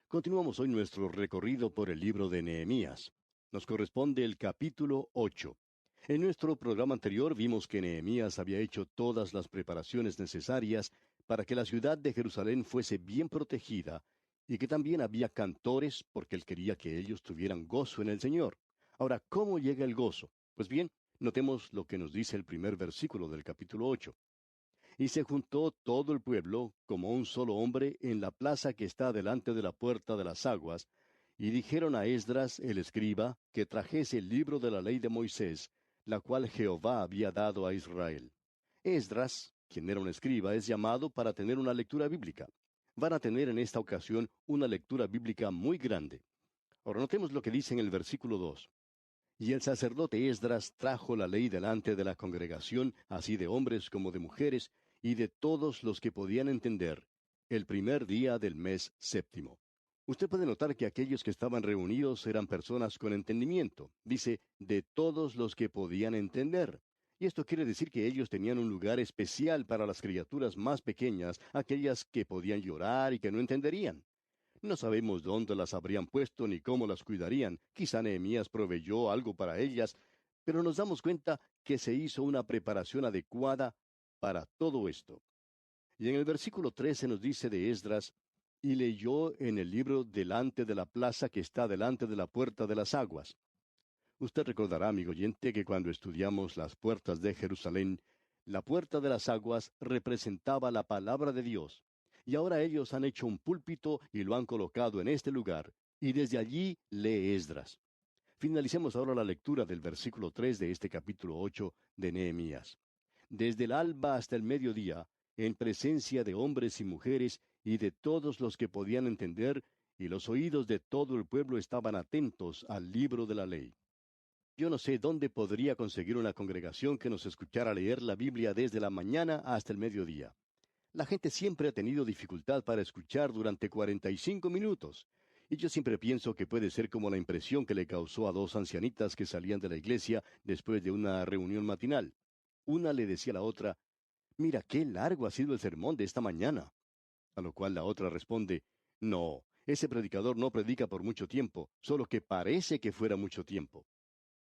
Continuamos hoy nuestro recorrido por el libro de Nehemías. Nos corresponde el capítulo 8. En nuestro programa anterior vimos que Nehemías había hecho todas las preparaciones necesarias para que la ciudad de Jerusalén fuese bien protegida y que también había cantores porque él quería que ellos tuvieran gozo en el Señor. Ahora, ¿cómo llega el gozo? Pues bien, notemos lo que nos dice el primer versículo del capítulo 8. Y se juntó todo el pueblo, como un solo hombre, en la plaza que está delante de la puerta de las aguas, y dijeron a Esdras el escriba que trajese el libro de la ley de Moisés, la cual Jehová había dado a Israel. Esdras, quien era un escriba, es llamado para tener una lectura bíblica. Van a tener en esta ocasión una lectura bíblica muy grande. Ahora notemos lo que dice en el versículo 2. Y el sacerdote Esdras trajo la ley delante de la congregación, así de hombres como de mujeres, y de todos los que podían entender, el primer día del mes séptimo. Usted puede notar que aquellos que estaban reunidos eran personas con entendimiento. Dice, de todos los que podían entender. Y esto quiere decir que ellos tenían un lugar especial para las criaturas más pequeñas, aquellas que podían llorar y que no entenderían. No sabemos dónde las habrían puesto ni cómo las cuidarían. Quizá Nehemías proveyó algo para ellas, pero nos damos cuenta que se hizo una preparación adecuada para todo esto. Y en el versículo 13 nos dice de Esdras, y leyó en el libro delante de la plaza que está delante de la puerta de las aguas. Usted recordará, amigo oyente, que cuando estudiamos las puertas de Jerusalén, la puerta de las aguas representaba la palabra de Dios. Y ahora ellos han hecho un púlpito y lo han colocado en este lugar, y desde allí lee Esdras. Finalicemos ahora la lectura del versículo 3 de este capítulo 8 de Nehemías. Desde el alba hasta el mediodía, en presencia de hombres y mujeres y de todos los que podían entender, y los oídos de todo el pueblo estaban atentos al libro de la ley. Yo no sé dónde podría conseguir una congregación que nos escuchara leer la Biblia desde la mañana hasta el mediodía. La gente siempre ha tenido dificultad para escuchar durante 45 minutos. Y yo siempre pienso que puede ser como la impresión que le causó a dos ancianitas que salían de la iglesia después de una reunión matinal. Una le decía a la otra, «Mira qué largo ha sido el sermón de esta mañana». A lo cual la otra responde, «No, ese predicador no predica por mucho tiempo, solo que parece que fuera mucho tiempo».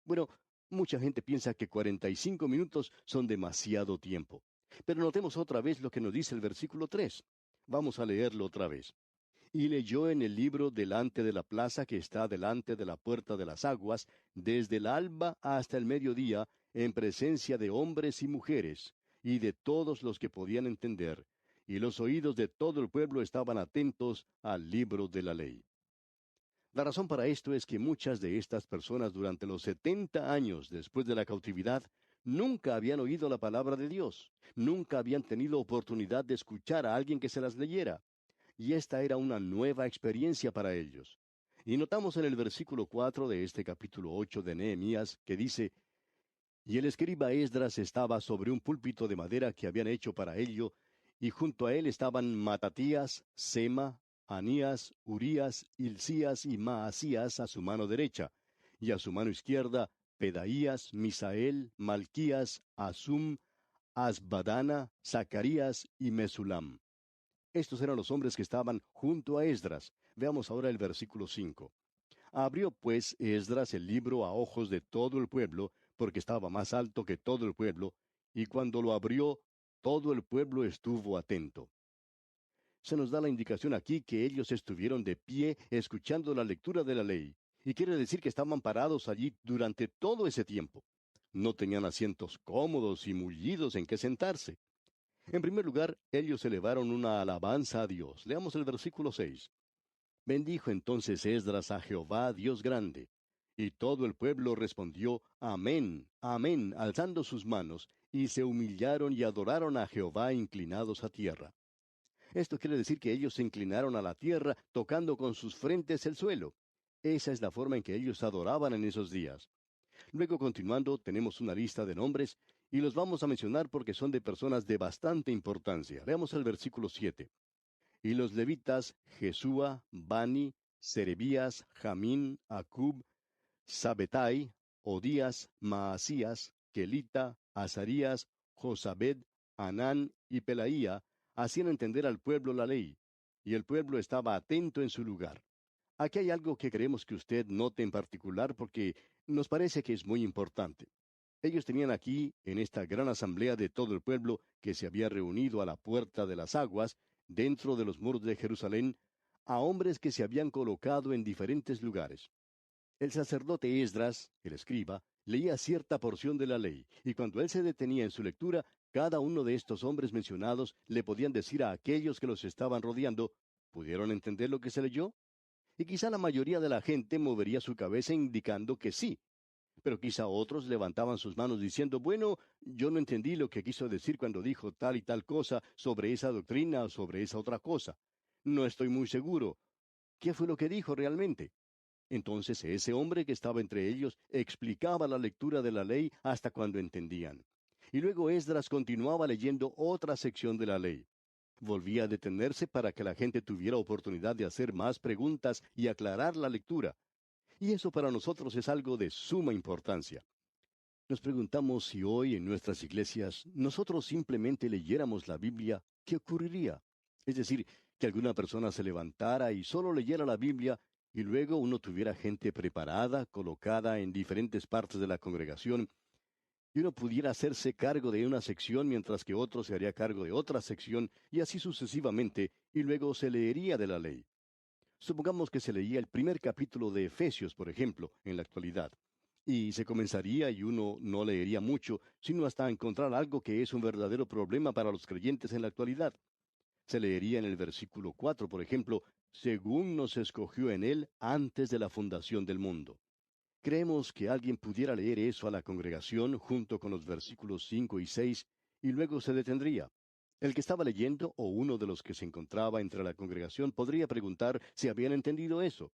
Bueno, mucha gente piensa que 45 minutos son demasiado tiempo. Pero notemos otra vez lo que nos dice el versículo 3. Vamos a leerlo otra vez. Y leyó en el libro delante de la plaza que está delante de la puerta de las aguas, desde el alba hasta el mediodía, en presencia de hombres y mujeres, y de todos los que podían entender, y los oídos de todo el pueblo estaban atentos al libro de la ley. La razón para esto es que muchas de estas personas durante los 70 años después de la cautividad nunca habían oído la palabra de Dios, nunca habían tenido oportunidad de escuchar a alguien que se las leyera, y esta era una nueva experiencia para ellos. Y notamos en el versículo 4 de este capítulo 8 de Nehemías que dice, y el escriba Esdras estaba sobre un púlpito de madera que habían hecho para ello, y junto a él estaban Matatías, Sema, Anías, Urías, Hilcías y Maasías a su mano derecha, y a su mano izquierda Pedaías, Misael, Malquías, Asum, Asbadana, Zacarías y Mesulam. Estos eran los hombres que estaban junto a Esdras. Veamos ahora el versículo 5. Abrió pues Esdras el libro a ojos de todo el pueblo, porque estaba más alto que todo el pueblo, y cuando lo abrió, todo el pueblo estuvo atento. Se nos da la indicación aquí que ellos estuvieron de pie escuchando la lectura de la ley, y quiere decir que estaban parados allí durante todo ese tiempo. No tenían asientos cómodos y mullidos en que sentarse. En primer lugar, ellos elevaron una alabanza a Dios. Leamos el versículo 6. Bendijo entonces Esdras a Jehová, Dios grande. Y todo el pueblo respondió, Amén, Amén, alzando sus manos, y se humillaron y adoraron a Jehová inclinados a tierra. Esto quiere decir que ellos se inclinaron a la tierra, tocando con sus frentes el suelo. Esa es la forma en que ellos adoraban en esos días. Luego, continuando, tenemos una lista de nombres, y los vamos a mencionar porque son de personas de bastante importancia. Veamos el versículo 7. Y los levitas, Jesúa, Bani, Serebías, Jamín, Acub, Sabetai, Odías, Maasías, Kelita, Azarías, Josabed, Anán y Pelaía, hacían entender al pueblo la ley, y el pueblo estaba atento en su lugar. Aquí hay algo que queremos que usted note en particular porque nos parece que es muy importante. Ellos tenían aquí, en esta gran asamblea de todo el pueblo que se había reunido a la puerta de las aguas, dentro de los muros de Jerusalén, a hombres que se habían colocado en diferentes lugares. El sacerdote Esdras, el escriba, leía cierta porción de la ley, y cuando él se detenía en su lectura, cada uno de estos hombres mencionados le podían decir a aquellos que los estaban rodeando, ¿pudieron entender lo que se leyó? Y quizá la mayoría de la gente movería su cabeza indicando que sí, pero quizá otros levantaban sus manos diciendo, bueno, yo no entendí lo que quiso decir cuando dijo tal y tal cosa sobre esa doctrina o sobre esa otra cosa. No estoy muy seguro. ¿Qué fue lo que dijo realmente? Entonces ese hombre que estaba entre ellos explicaba la lectura de la ley hasta cuando entendían. Y luego Esdras continuaba leyendo otra sección de la ley. Volvía a detenerse para que la gente tuviera oportunidad de hacer más preguntas y aclarar la lectura. Y eso para nosotros es algo de suma importancia. Nos preguntamos si hoy en nuestras iglesias nosotros simplemente leyéramos la Biblia, ¿qué ocurriría? Es decir, que alguna persona se levantara y solo leyera la Biblia y luego uno tuviera gente preparada, colocada en diferentes partes de la congregación, y uno pudiera hacerse cargo de una sección mientras que otro se haría cargo de otra sección y así sucesivamente, y luego se leería de la ley. Supongamos que se leía el primer capítulo de Efesios, por ejemplo, en la actualidad. Y se comenzaría y uno no leería mucho, sino hasta encontrar algo que es un verdadero problema para los creyentes en la actualidad. Se leería en el versículo 4, por ejemplo, según nos escogió en él antes de la fundación del mundo. Creemos que alguien pudiera leer eso a la congregación junto con los versículos 5 y 6 y luego se detendría. El que estaba leyendo o uno de los que se encontraba entre la congregación podría preguntar si habían entendido eso.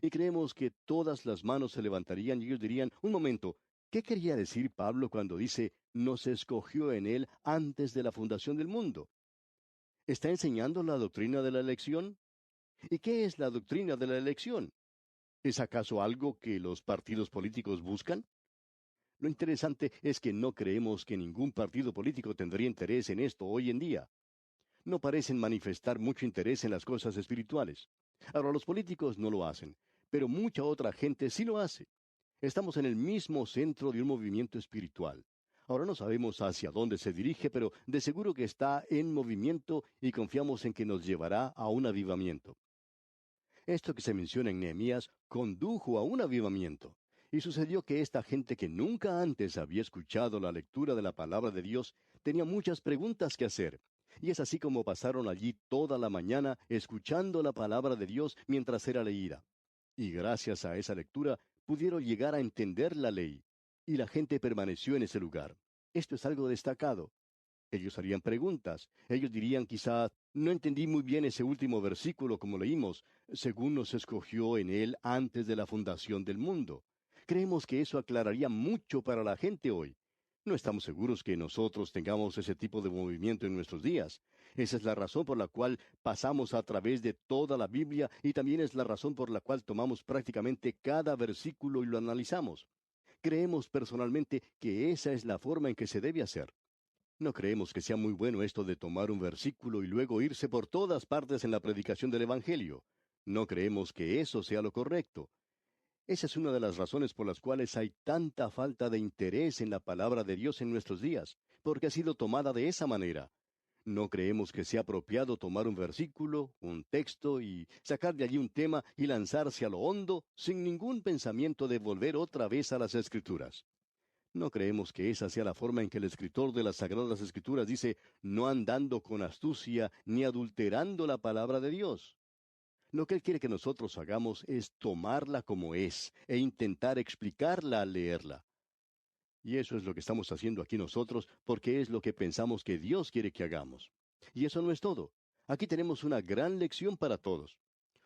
Y creemos que todas las manos se levantarían y ellos dirían, un momento, ¿qué quería decir Pablo cuando dice, nos escogió en él antes de la fundación del mundo? ¿Está enseñando la doctrina de la elección? ¿Y qué es la doctrina de la elección? ¿Es acaso algo que los partidos políticos buscan? Lo interesante es que no creemos que ningún partido político tendría interés en esto hoy en día. No parecen manifestar mucho interés en las cosas espirituales. Ahora, los políticos no lo hacen, pero mucha otra gente sí lo hace. Estamos en el mismo centro de un movimiento espiritual. Ahora no sabemos hacia dónde se dirige, pero de seguro que está en movimiento y confiamos en que nos llevará a un avivamiento. Esto que se menciona en Nehemías condujo a un avivamiento. Y sucedió que esta gente que nunca antes había escuchado la lectura de la palabra de Dios tenía muchas preguntas que hacer. Y es así como pasaron allí toda la mañana escuchando la palabra de Dios mientras era leída. Y gracias a esa lectura pudieron llegar a entender la ley. Y la gente permaneció en ese lugar. Esto es algo destacado. Ellos harían preguntas. Ellos dirían quizá, no entendí muy bien ese último versículo como leímos, según nos escogió en él antes de la fundación del mundo. Creemos que eso aclararía mucho para la gente hoy. No estamos seguros que nosotros tengamos ese tipo de movimiento en nuestros días. Esa es la razón por la cual pasamos a través de toda la Biblia y también es la razón por la cual tomamos prácticamente cada versículo y lo analizamos. Creemos personalmente que esa es la forma en que se debe hacer. No creemos que sea muy bueno esto de tomar un versículo y luego irse por todas partes en la predicación del Evangelio. No creemos que eso sea lo correcto. Esa es una de las razones por las cuales hay tanta falta de interés en la palabra de Dios en nuestros días, porque ha sido tomada de esa manera. No creemos que sea apropiado tomar un versículo, un texto y sacar de allí un tema y lanzarse a lo hondo sin ningún pensamiento de volver otra vez a las Escrituras. No creemos que esa sea la forma en que el escritor de las Sagradas Escrituras dice, no andando con astucia ni adulterando la palabra de Dios. Lo que Él quiere que nosotros hagamos es tomarla como es e intentar explicarla al leerla. Y eso es lo que estamos haciendo aquí nosotros porque es lo que pensamos que Dios quiere que hagamos. Y eso no es todo. Aquí tenemos una gran lección para todos.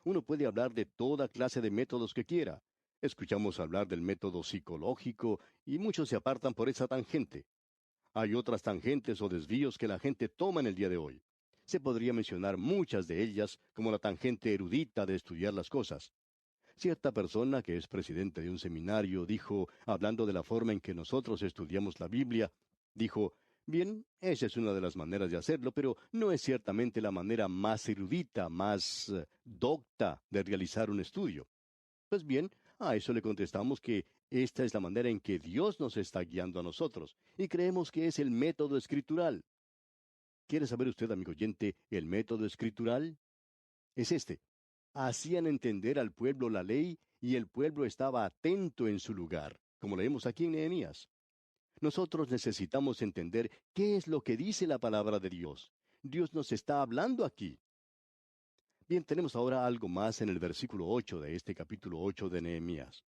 Uno puede hablar de toda clase de métodos que quiera. Escuchamos hablar del método psicológico y muchos se apartan por esa tangente. Hay otras tangentes o desvíos que la gente toma en el día de hoy. Se podría mencionar muchas de ellas como la tangente erudita de estudiar las cosas. Cierta persona que es presidente de un seminario dijo, hablando de la forma en que nosotros estudiamos la Biblia, dijo, Bien, esa es una de las maneras de hacerlo, pero no es ciertamente la manera más erudita, más docta de realizar un estudio. Pues bien, a eso le contestamos que esta es la manera en que Dios nos está guiando a nosotros, y creemos que es el método escritural. ¿Quiere saber usted, amigo oyente, el método escritural? Es este. Hacían entender al pueblo la ley y el pueblo estaba atento en su lugar, como leemos aquí en Nehemías. Nosotros necesitamos entender qué es lo que dice la palabra de Dios. Dios nos está hablando aquí. Bien, tenemos ahora algo más en el versículo 8 de este capítulo 8 de Nehemías.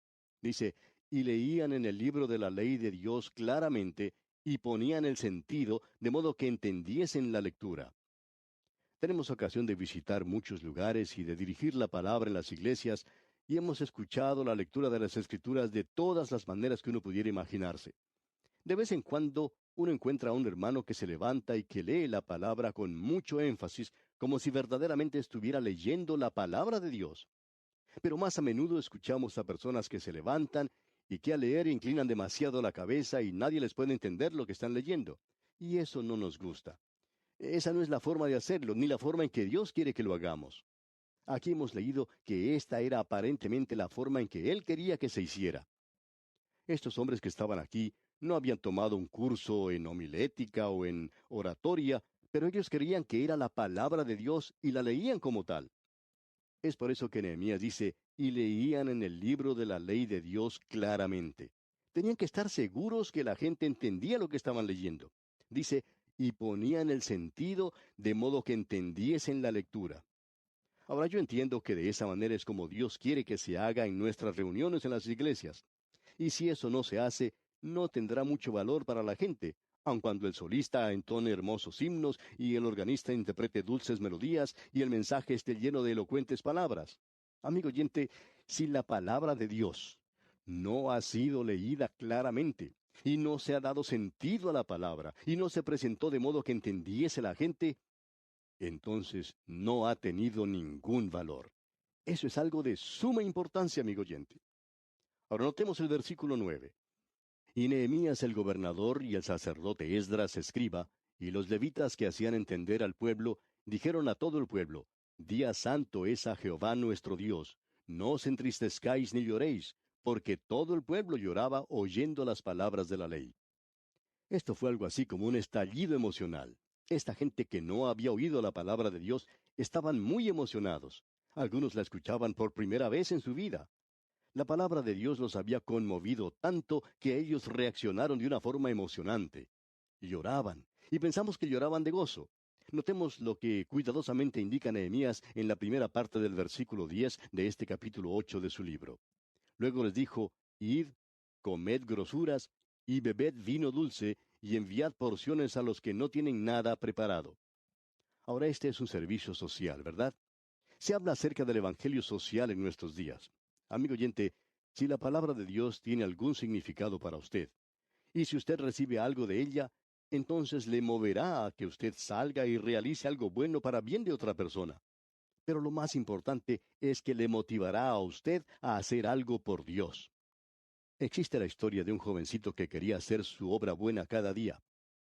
Dice, y leían en el libro de la ley de Dios claramente y ponían el sentido de modo que entendiesen la lectura. Tenemos ocasión de visitar muchos lugares y de dirigir la palabra en las iglesias, y hemos escuchado la lectura de las Escrituras de todas las maneras que uno pudiera imaginarse. De vez en cuando uno encuentra a un hermano que se levanta y que lee la palabra con mucho énfasis, como si verdaderamente estuviera leyendo la palabra de Dios. Pero más a menudo escuchamos a personas que se levantan y que al leer inclinan demasiado la cabeza y nadie les puede entender lo que están leyendo. Y eso no nos gusta. Esa no es la forma de hacerlo, ni la forma en que Dios quiere que lo hagamos. Aquí hemos leído que esta era aparentemente la forma en que Él quería que se hiciera. Estos hombres que estaban aquí no habían tomado un curso en homilética o en oratoria, pero ellos creían que era la palabra de Dios y la leían como tal. Es por eso que Nehemías dice, y leían en el libro de la ley de Dios claramente. Tenían que estar seguros que la gente entendía lo que estaban leyendo. Dice, y ponían el sentido de modo que entendiesen la lectura. Ahora yo entiendo que de esa manera es como Dios quiere que se haga en nuestras reuniones en las iglesias. Y si eso no se hace, no tendrá mucho valor para la gente, aun cuando el solista entone hermosos himnos y el organista interprete dulces melodías y el mensaje esté lleno de elocuentes palabras. Amigo oyente, si la palabra de Dios no ha sido leída claramente, y no se ha dado sentido a la palabra, y no se presentó de modo que entendiese la gente, entonces no ha tenido ningún valor. Eso es algo de suma importancia, amigo oyente. Ahora notemos el versículo 9. Y Nehemías el gobernador y el sacerdote Esdras escriba, y los levitas que hacían entender al pueblo, dijeron a todo el pueblo, Día santo es a Jehová nuestro Dios, no os entristezcáis ni lloréis, porque todo el pueblo lloraba oyendo las palabras de la ley. Esto fue algo así como un estallido emocional. Esta gente que no había oído la palabra de Dios estaban muy emocionados. Algunos la escuchaban por primera vez en su vida. La palabra de Dios los había conmovido tanto que ellos reaccionaron de una forma emocionante. Lloraban, y pensamos que lloraban de gozo. Notemos lo que cuidadosamente indica Nehemías en la primera parte del versículo 10 de este capítulo 8 de su libro. Luego les dijo, Id, comed grosuras, y bebed vino dulce, y enviad porciones a los que no tienen nada preparado. Ahora este es un servicio social, ¿verdad? Se habla acerca del evangelio social en nuestros días. Amigo oyente, si la palabra de Dios tiene algún significado para usted, y si usted recibe algo de ella, entonces le moverá a que usted salga y realice algo bueno para bien de otra persona. Pero lo más importante es que le motivará a usted a hacer algo por Dios. Existe la historia de un jovencito que quería hacer su obra buena cada día,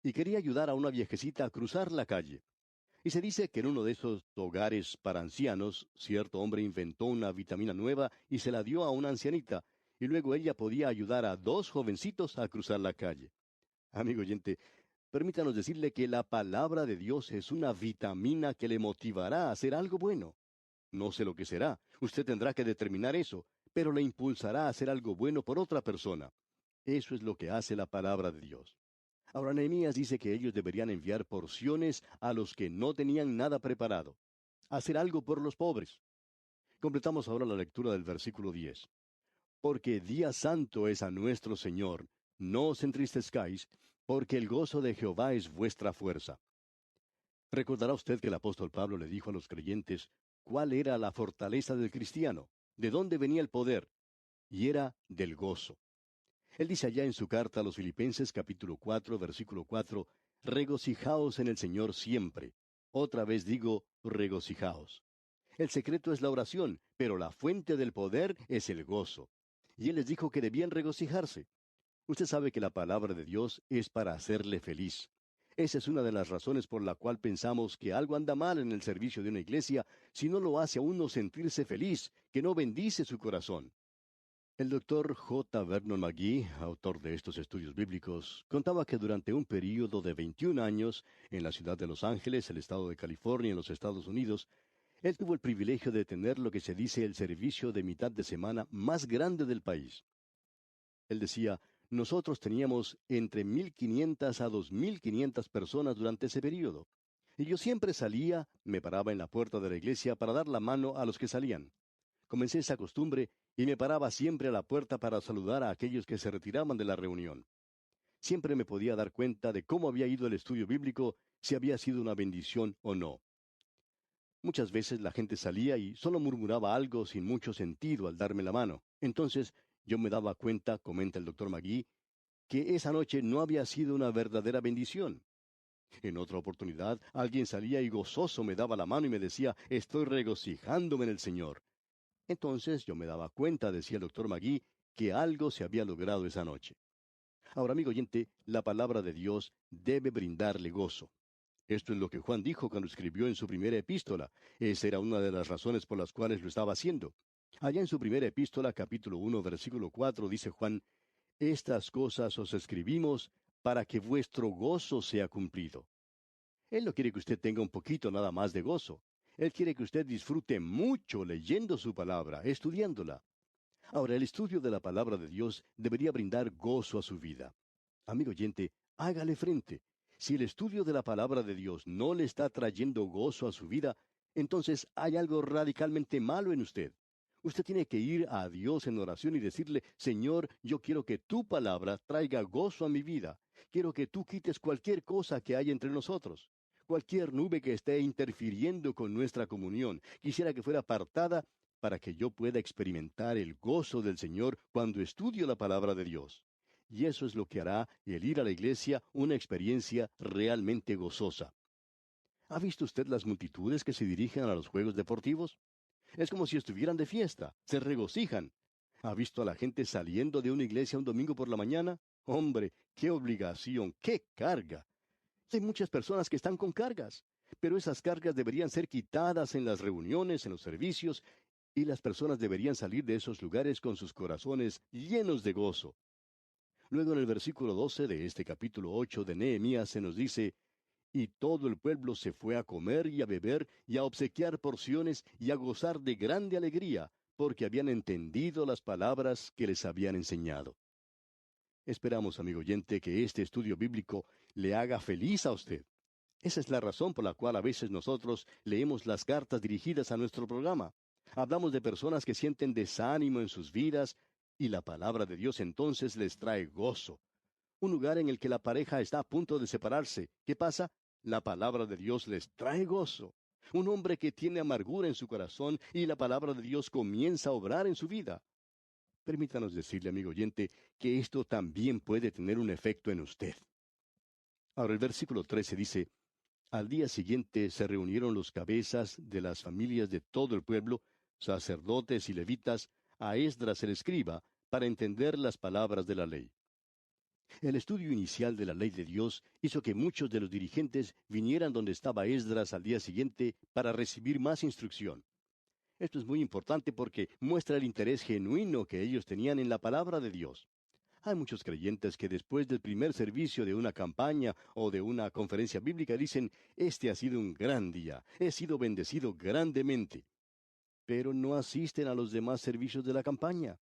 y quería ayudar a una viejecita a cruzar la calle. Y se dice que en uno de esos hogares para ancianos, cierto hombre inventó una vitamina nueva y se la dio a una ancianita, y luego ella podía ayudar a dos jovencitos a cruzar la calle. Amigo oyente, permítanos decirle que la palabra de Dios es una vitamina que le motivará a hacer algo bueno. No sé lo que será, usted tendrá que determinar eso, pero le impulsará a hacer algo bueno por otra persona. Eso es lo que hace la palabra de Dios. Ahora Nehemías dice que ellos deberían enviar porciones a los que no tenían nada preparado. Hacer algo por los pobres. Completamos ahora la lectura del versículo 10. Porque día santo es a nuestro Señor, no os entristezcáis, porque el gozo de Jehová es vuestra fuerza. Recordará usted que el apóstol Pablo le dijo a los creyentes cuál era la fortaleza del cristiano, de dónde venía el poder, y era del gozo. Él dice allá en su carta a los Filipenses capítulo 4, versículo 4, regocijaos en el Señor siempre. Otra vez digo, regocijaos. El secreto es la oración, pero la fuente del poder es el gozo. Y Él les dijo que debían regocijarse. Usted sabe que la palabra de Dios es para hacerle feliz. Esa es una de las razones por la cual pensamos que algo anda mal en el servicio de una iglesia si no lo hace a uno sentirse feliz, que no bendice su corazón. El doctor J. Vernon McGee, autor de estos estudios bíblicos, contaba que durante un período de 21 años, en la ciudad de Los Ángeles, el estado de California, en los Estados Unidos, él tuvo el privilegio de tener lo que se dice el servicio de mitad de semana más grande del país. Él decía, nosotros teníamos entre 1.500 a 2.500 personas durante ese período. Y yo siempre salía, me paraba en la puerta de la iglesia para dar la mano a los que salían. Comencé esa costumbre y me paraba siempre a la puerta para saludar a aquellos que se retiraban de la reunión. Siempre me podía dar cuenta de cómo había ido el estudio bíblico, si había sido una bendición o no. Muchas veces la gente salía y solo murmuraba algo sin mucho sentido al darme la mano. Entonces yo me daba cuenta, comenta el doctor Magui, que esa noche no había sido una verdadera bendición. En otra oportunidad, alguien salía y gozoso me daba la mano y me decía, estoy regocijándome en el Señor. Entonces yo me daba cuenta, decía el doctor Magui, que algo se había logrado esa noche. Ahora, amigo oyente, la palabra de Dios debe brindarle gozo. Esto es lo que Juan dijo cuando escribió en su primera epístola. Esa era una de las razones por las cuales lo estaba haciendo. Allá en su primera epístola, capítulo 1, versículo 4, dice Juan, estas cosas os escribimos para que vuestro gozo sea cumplido. Él no quiere que usted tenga un poquito nada más de gozo. Él quiere que usted disfrute mucho leyendo su palabra, estudiándola. Ahora, el estudio de la palabra de Dios debería brindar gozo a su vida. Amigo oyente, hágale frente. Si el estudio de la palabra de Dios no le está trayendo gozo a su vida, entonces hay algo radicalmente malo en usted. Usted tiene que ir a Dios en oración y decirle, Señor, yo quiero que tu palabra traiga gozo a mi vida. Quiero que tú quites cualquier cosa que haya entre nosotros. Cualquier nube que esté interfiriendo con nuestra comunión. Quisiera que fuera apartada para que yo pueda experimentar el gozo del Señor cuando estudio la palabra de Dios. Y eso es lo que hará el ir a la iglesia una experiencia realmente gozosa. ¿Ha visto usted las multitudes que se dirigen a los juegos deportivos? Es como si estuvieran de fiesta, se regocijan. ¿Ha visto a la gente saliendo de una iglesia un domingo por la mañana? Hombre, qué obligación, qué carga. Hay muchas personas que están con cargas, pero esas cargas deberían ser quitadas en las reuniones, en los servicios, y las personas deberían salir de esos lugares con sus corazones llenos de gozo. Luego en el versículo 12 de este capítulo 8 de Nehemías se nos dice, y todo el pueblo se fue a comer y a beber y a obsequiar porciones y a gozar de grande alegría, porque habían entendido las palabras que les habían enseñado. Esperamos, amigo oyente, que este estudio bíblico le haga feliz a usted. Esa es la razón por la cual a veces nosotros leemos las cartas dirigidas a nuestro programa. Hablamos de personas que sienten desánimo en sus vidas y la palabra de Dios entonces les trae gozo. Un lugar en el que la pareja está a punto de separarse. ¿Qué pasa? La palabra de Dios les trae gozo. Un hombre que tiene amargura en su corazón y la palabra de Dios comienza a obrar en su vida. Permítanos decirle, amigo oyente, que esto también puede tener un efecto en usted. Ahora el versículo 13 dice, al día siguiente se reunieron los cabezas de las familias de todo el pueblo, sacerdotes y levitas, a Esdras el escriba, para entender las palabras de la ley. El estudio inicial de la ley de Dios hizo que muchos de los dirigentes vinieran donde estaba Esdras al día siguiente para recibir más instrucción. Esto es muy importante porque muestra el interés genuino que ellos tenían en la palabra de Dios. Hay muchos creyentes que después del primer servicio de una campaña o de una conferencia bíblica dicen, este ha sido un gran día, he sido bendecido grandemente. Pero no asisten a los demás servicios de la campaña.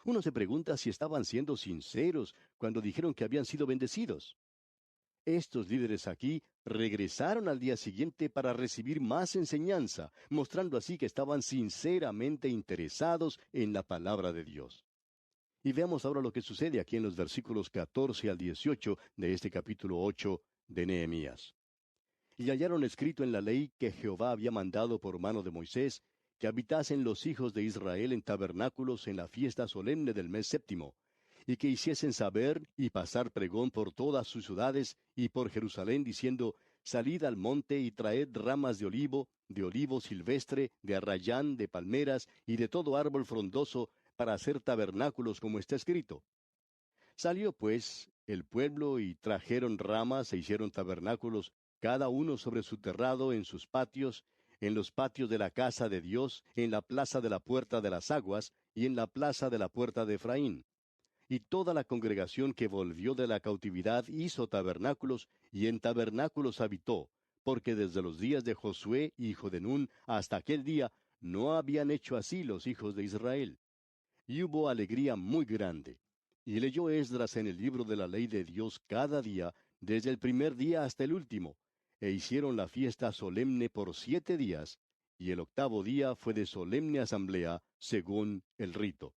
Uno se pregunta si estaban siendo sinceros cuando dijeron que habían sido bendecidos. Estos líderes aquí regresaron al día siguiente para recibir más enseñanza, mostrando así que estaban sinceramente interesados en la palabra de Dios. Y veamos ahora lo que sucede aquí en los versículos 14 al 18 de este capítulo 8 de Nehemías. Y hallaron escrito en la ley que Jehová había mandado por mano de Moisés, que habitasen los hijos de Israel en tabernáculos en la fiesta solemne del mes séptimo, y que hiciesen saber y pasar pregón por todas sus ciudades y por Jerusalén, diciendo, salid al monte y traed ramas de olivo silvestre, de arrayán, de palmeras y de todo árbol frondoso, para hacer tabernáculos como está escrito. Salió pues el pueblo y trajeron ramas e hicieron tabernáculos, cada uno sobre su terrado en sus patios, en los patios de la casa de Dios, en la plaza de la puerta de las aguas, y en la plaza de la puerta de Efraín. Y toda la congregación que volvió de la cautividad hizo tabernáculos, y en tabernáculos habitó, porque desde los días de Josué, hijo de Nun, hasta aquel día, no habían hecho así los hijos de Israel. Y hubo alegría muy grande. Y leyó Esdras en el libro de la ley de Dios cada día, desde el primer día hasta el último, e hicieron la fiesta solemne por 7 días, y el octavo día fue de solemne asamblea, según el rito.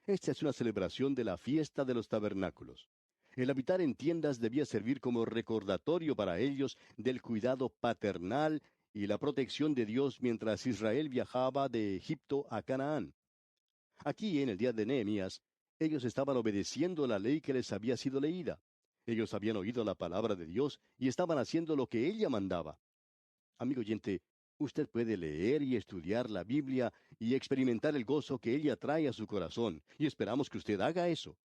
Esta es una celebración de la fiesta de los tabernáculos. El habitar en tiendas debía servir como recordatorio para ellos del cuidado paternal y la protección de Dios mientras Israel viajaba de Egipto a Canaán. Aquí, en el día de Nehemías, ellos estaban obedeciendo la ley que les había sido leída. Ellos habían oído la palabra de Dios y estaban haciendo lo que ella mandaba. Amigo oyente, usted puede leer y estudiar la Biblia y experimentar el gozo que ella trae a su corazón, y esperamos que usted haga eso.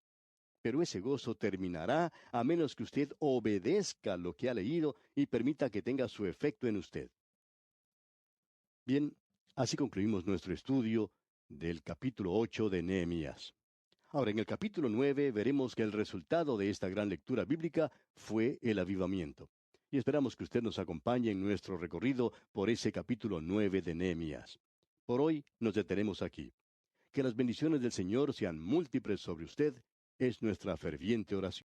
Pero ese gozo terminará a menos que usted obedezca lo que ha leído y permita que tenga su efecto en usted. Bien, así concluimos nuestro estudio del capítulo 8 de Nehemías. Ahora, en el capítulo 9 veremos que el resultado de esta gran lectura bíblica fue el avivamiento. Y esperamos que usted nos acompañe en nuestro recorrido por ese capítulo 9 de Nehemías. Por hoy nos detenemos aquí. Que las bendiciones del Señor sean múltiples sobre usted, es nuestra ferviente oración.